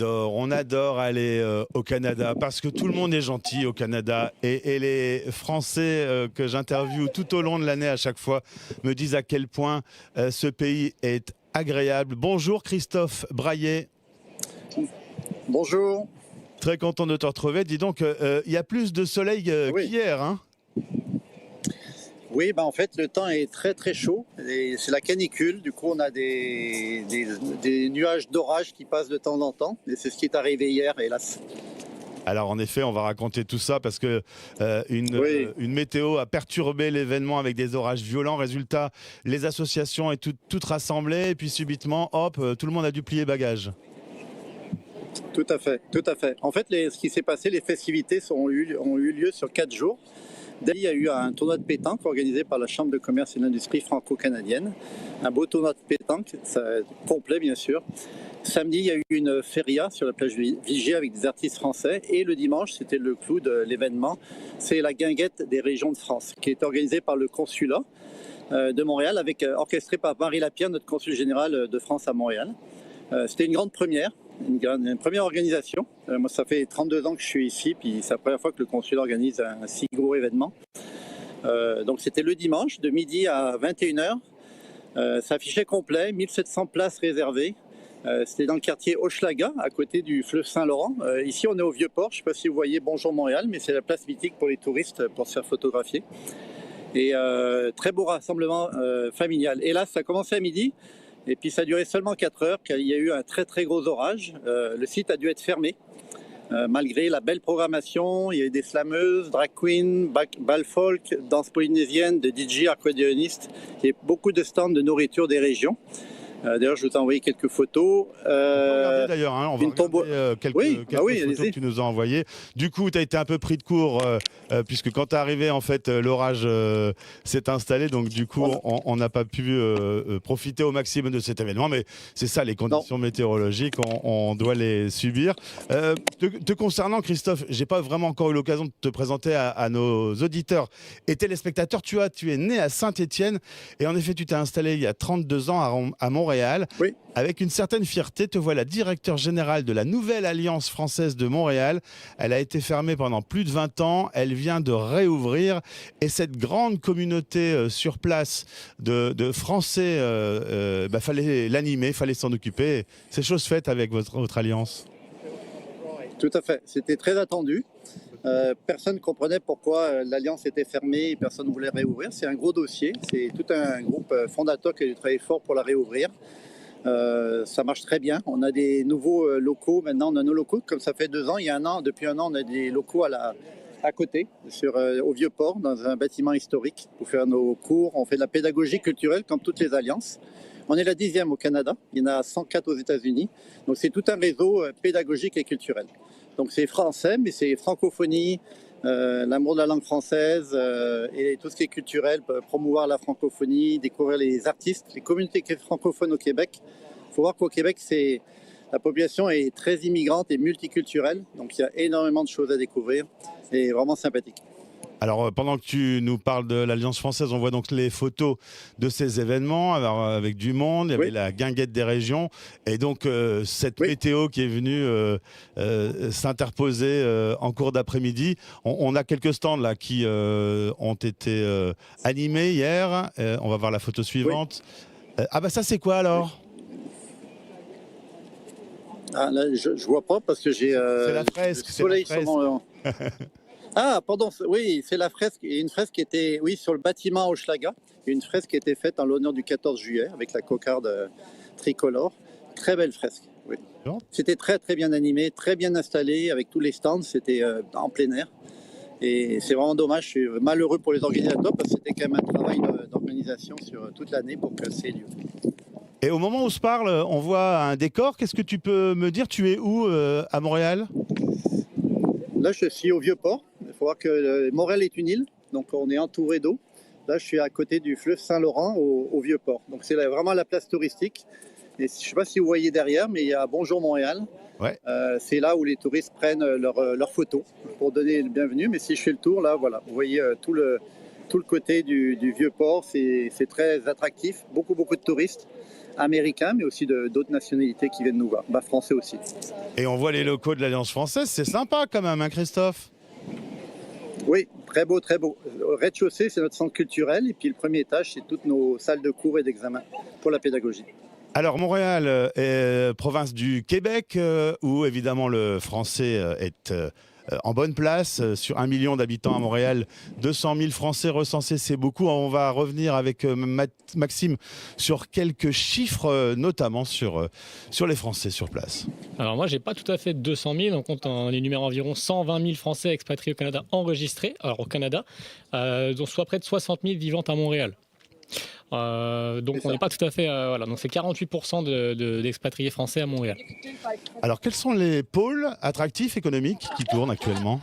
on adore aller au Canada parce que tout le monde est gentil au Canada et les Français que j'interviewe tout au long de l'année à chaque fois me disent à quel point ce pays est agréable. Bonjour Christophe Braillet. Bonjour. Très content de te retrouver. Dis donc, il y a plus de soleil qu'hier, hein? Oui, en fait, le temps est très très chaud. C'est la canicule. Du coup, on a des nuages d'orage qui passent de temps en temps. Et c'est ce qui est arrivé hier, hélas. Alors en effet, on va raconter tout ça parce que une météo a perturbé l'événement avec des orages violents. Résultat, les associations est toutes rassemblées et puis subitement, hop, tout le monde a dû plier bagage. Tout à fait, tout à fait. En fait, ce qui s'est passé, les festivités ont eu lieu sur 4 jours. Dali a eu un tournoi de pétanque organisé par la Chambre de commerce et d'industrie franco-canadienne. Un beau tournoi de pétanque, complet bien sûr. Samedi, il y a eu une feria sur la plage Vigier avec des artistes français. Et le dimanche, c'était le clou de l'événement, c'est la guinguette des régions de France, qui est organisée par le consulat de Montréal, orchestré par Marie Lapierre, notre consul général de France à Montréal. C'était une grande première. Une première organisation. Moi, ça fait 32 ans que je suis ici, puis c'est la première fois que le consulat organise un si gros événement. Donc c'était le dimanche, de midi à 21h. Ça affichait complet, 1700 places réservées. C'était dans le quartier Hochelaga, à côté du fleuve Saint-Laurent. Ici, on est au Vieux-Port. Je ne sais pas si vous voyez Bonjour Montréal, mais c'est la place mythique pour les touristes pour se faire photographier. Et très beau rassemblement familial. Et là, ça a commencé à midi. Et puis ça a duré seulement 4 heures, car il y a eu un très très gros orage. Le site a dû être fermé, malgré la belle programmation. Il y a eu des slameuses, drag queens, bal folk, danse polynésienne, de DJ, accordéonistes, et beaucoup de stands de nourriture des régions. D'ailleurs, je vous ai envoyé quelques photos. On va regarder d'ailleurs, hein, on va regarder quelques photos que tu nous as envoyées. Du coup, tu as été un peu pris de court, puisque quand tu es arrivé, en fait, l'orage s'est installé. Donc, du coup, on n'a pas pu profiter au maximum de cet événement. Mais c'est ça, les conditions météorologiques, on doit les subir. Te concernant, Christophe, j'ai pas vraiment encore eu l'occasion de te présenter à nos auditeurs et téléspectateurs. Tu es né à Saint-Étienne et en effet, tu t'es installé il y a 32 ans à Montréal. Oui. Avec une certaine fierté, te voilà directeur général de la nouvelle Alliance française de Montréal. Elle a été fermée pendant plus de 20 ans. Elle vient de réouvrir. Et cette grande communauté sur place de Français, fallait l'animer, fallait s'en occuper. C'est chose faite avec votre alliance. Tout à fait. C'était très attendu. Personne ne comprenait pourquoi l'Alliance était fermée et personne ne voulait réouvrir. C'est un gros dossier. C'est tout un groupe fondateur qui a dû travailler fort pour la réouvrir. Ça marche très bien. On a des nouveaux locaux. Maintenant, on a nos locaux. Comme ça fait 2 ans, depuis un an, on a des locaux à côté, au Vieux-Port, dans un bâtiment historique pour faire nos cours. On fait de la pédagogie culturelle comme toutes les alliances. On est la 10e au Canada. Il y en a 104 aux États-Unis. Donc, c'est tout un réseau pédagogique et culturel. Donc c'est français, mais c'est francophonie, l'amour de la langue française et tout ce qui est culturel, promouvoir la francophonie, découvrir les artistes, les communautés francophones au Québec. Il faut voir qu'au Québec, la population est très immigrante et multiculturelle, donc il y a énormément de choses à découvrir et vraiment sympathique. Alors, pendant que tu nous parles de l'Alliance française, on voit donc les photos de ces événements avec du monde. Il y avait la guinguette des régions. Et donc, cette météo qui est venue s'interposer en cours d'après-midi. On a quelques stands là qui ont été animés hier. On va voir la photo suivante. Ça, c'est quoi alors ? Là, je vois pas parce que j'ai c'est la fresque. le soleil sur mon... Ah, pardon, oui, c'est la fresque. Il y a une fresque qui était sur le bâtiment Hochelaga. Il y a une fresque qui a été faite en l'honneur du 14 juillet avec la cocarde tricolore. Très belle fresque, oui. C'était très, très bien animé, très bien installé avec tous les stands. C'était en plein air. Et c'est vraiment dommage. Je suis malheureux pour les organisateurs parce que c'était quand même un travail d'organisation sur toute l'année pour que ça ait lieu. Et au moment où on se parle, on voit un décor. Qu'est-ce que tu peux me dire ? Tu es où à Montréal ? Là, je suis au Vieux-Port. Il faut voir que Montréal est une île, donc on est entouré d'eau. Là, je suis à côté du fleuve Saint-Laurent au Vieux-Port. Donc c'est vraiment la place touristique. Et je ne sais pas si vous voyez derrière, mais il y a Bonjour Montréal. Ouais. C'est là où les touristes prennent leurs photos pour donner le bienvenu. Mais si je fais le tour, là, voilà, vous voyez tout le côté du Vieux-Port. C'est très attractif. Beaucoup de touristes. américains, mais aussi d'autres nationalités qui viennent nous voir, français aussi. Et on voit les locaux de l'Alliance française, c'est sympa quand même, hein, Christophe? Oui, très beau, très beau. Au rez-de-chaussée, c'est notre centre culturel, et puis le premier étage, c'est toutes nos salles de cours et d'examen pour la pédagogie. Alors Montréal est province du Québec, où évidemment le français est en bonne place. Sur 1 million d'habitants à Montréal, 200 000 Français recensés, c'est beaucoup. On va revenir avec Maxime sur quelques chiffres, notamment sur les Français sur place. Alors moi, j'ai pas tout à fait 200 000. On énumère environ 120 000 Français expatriés au Canada enregistrés, alors au Canada, dont soit près de 60 000 vivant à Montréal. Donc on n'est pas tout à fait... voilà, donc c'est 48% d'expatriés français à Montréal. Alors quels sont les pôles attractifs économiques qui tournent actuellement ?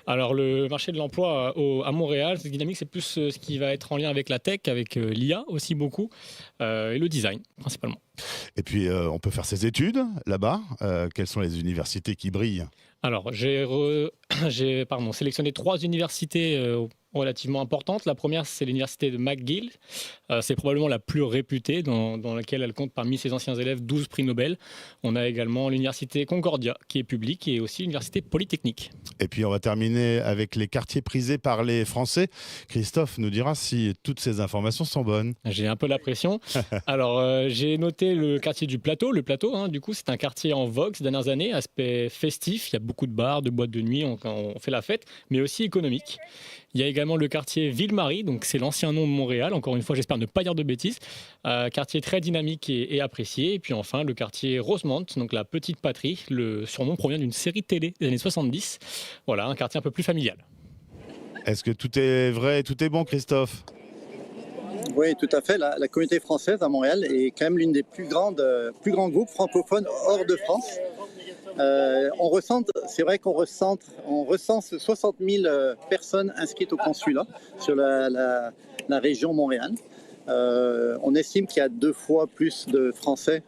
Alors le marché de l'emploi à Montréal, cette dynamique, c'est plus ce qui va être en lien avec la tech, avec l'IA aussi beaucoup, et le design principalement. Et puis on peut faire ses études là-bas. Quelles sont les universités qui brillent ? Alors j'ai sélectionné 3 universités relativement importante. La première, c'est l'université de McGill. C'est probablement la plus réputée, dans laquelle elle compte parmi ses anciens élèves 12 prix Nobel. On a également l'université Concordia, qui est publique, et aussi l'université Polytechnique. Et puis on va terminer avec les quartiers prisés par les Français. Christophe nous dira si toutes ces informations sont bonnes. J'ai un peu la pression. Alors, j'ai noté le quartier du Plateau. Le Plateau, hein, du coup, c'est un quartier en vogue ces dernières années, aspect festif. Il y a beaucoup de bars, de boîtes de nuit, on fait la fête, mais aussi économique. Il y a également le quartier Ville-Marie, donc c'est l'ancien nom de Montréal. Encore une fois, j'espère ne pas dire de bêtises. Quartier très dynamique et apprécié. Et puis enfin, le quartier Rosemont, donc la petite patrie. Le surnom provient d'une série de télé des années 70. Voilà, un quartier un peu plus familial. Est-ce que tout est vrai et tout est bon, Christophe ? Oui, tout à fait. La communauté française à Montréal est quand même l'une des plus grands groupes francophones hors de France. C'est vrai qu'on recense 60 000 personnes inscrites au consulat sur la région Montréal. On estime qu'il y a 2 fois plus de Français,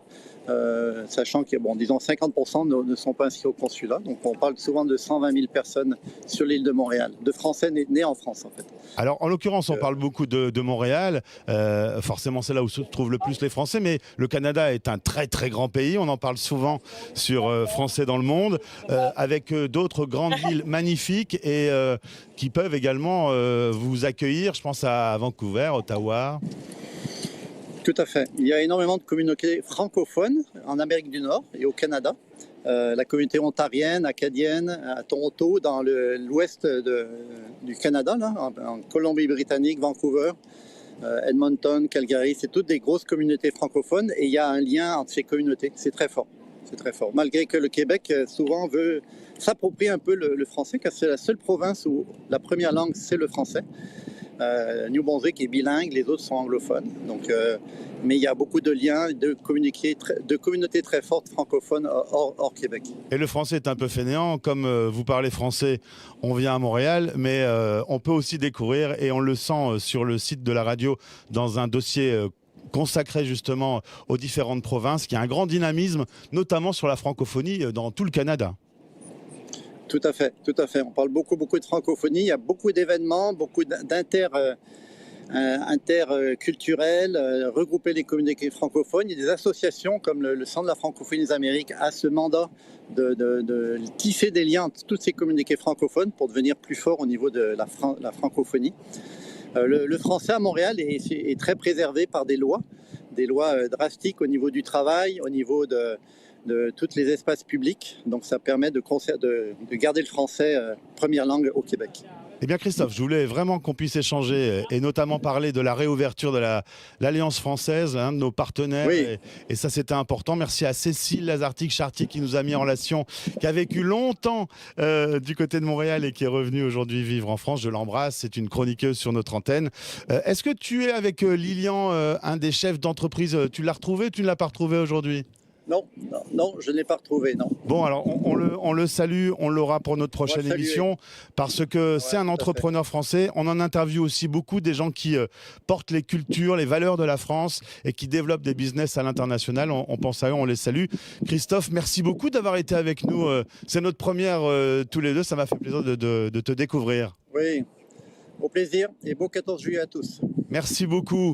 sachant que, disons 50% ne sont pas inscrits au consulat. Donc on parle souvent de 120 000 personnes sur l'île de Montréal, de Français nés en France en fait. Alors en l'occurrence, on parle beaucoup de Montréal. Forcément, c'est là où se trouvent le plus les Français. Mais le Canada est un très très grand pays. On en parle souvent sur Français dans le monde, avec d'autres grandes villes magnifiques et qui peuvent également vous accueillir. Je pense à Vancouver, Ottawa. Tout à fait. Il y a énormément de communautés francophones en Amérique du Nord et au Canada. La communauté ontarienne, acadienne, à Toronto, dans l'ouest du Canada, là, en Colombie-Britannique, Vancouver, Edmonton, Calgary, c'est toutes des grosses communautés francophones et il y a un lien entre ces communautés. C'est très fort. C'est très fort. Malgré que le Québec souvent veut s'approprier un peu le français, car c'est la seule province où la première langue c'est le français. New Brunswick est bilingue, les autres sont anglophones. Donc, mais il y a beaucoup de liens, de communautés très fortes francophones hors Québec. Et le français est un peu fainéant. Comme vous parlez français, on vient à Montréal, mais on peut aussi découvrir, et on le sent sur le site de la radio, dans un dossier consacré justement aux différentes provinces, qu'il y a un grand dynamisme, notamment sur la francophonie dans tout le Canada. Tout à fait, tout à fait. On parle beaucoup de francophonie. Il y a beaucoup d'événements, beaucoup interculturels, regrouper les communautés francophones. Il y a des associations comme le Centre de la francophonie des Amériques a ce mandat de tisser des liens entre toutes ces communautés francophones pour devenir plus fort au niveau de la francophonie. Le français à Montréal est très préservé par des lois drastiques au niveau du travail, au niveau de tous les espaces publics. Donc ça permet de garder le français première langue au Québec. Eh bien Christophe, je voulais vraiment qu'on puisse échanger et notamment parler de la réouverture de l'Alliance française, de nos partenaires. Oui. Et ça, c'était important. Merci à Cécile Lazartique-Chartier qui nous a mis en relation, qui a vécu longtemps du côté de Montréal et qui est revenue aujourd'hui vivre en France. Je l'embrasse, c'est une chroniqueuse sur notre antenne. Est-ce que tu es avec Lilian, un des chefs d'entreprise? Tu l'as retrouvé, tu ne l'as pas retrouvé aujourd'hui? Non, je ne l'ai pas retrouvé, non. Bon, alors on le salue, on l'aura pour notre prochaine émission, parce que c'est un entrepreneur français. On en interviewe aussi beaucoup des gens qui portent les cultures, les valeurs de la France et qui développent des business à l'international. On pense à eux, on les salue. Christophe, merci beaucoup d'avoir été avec nous. C'est notre première tous les deux, ça m'a fait plaisir de te découvrir. Oui, au plaisir et beau 14 juillet à tous. Merci beaucoup.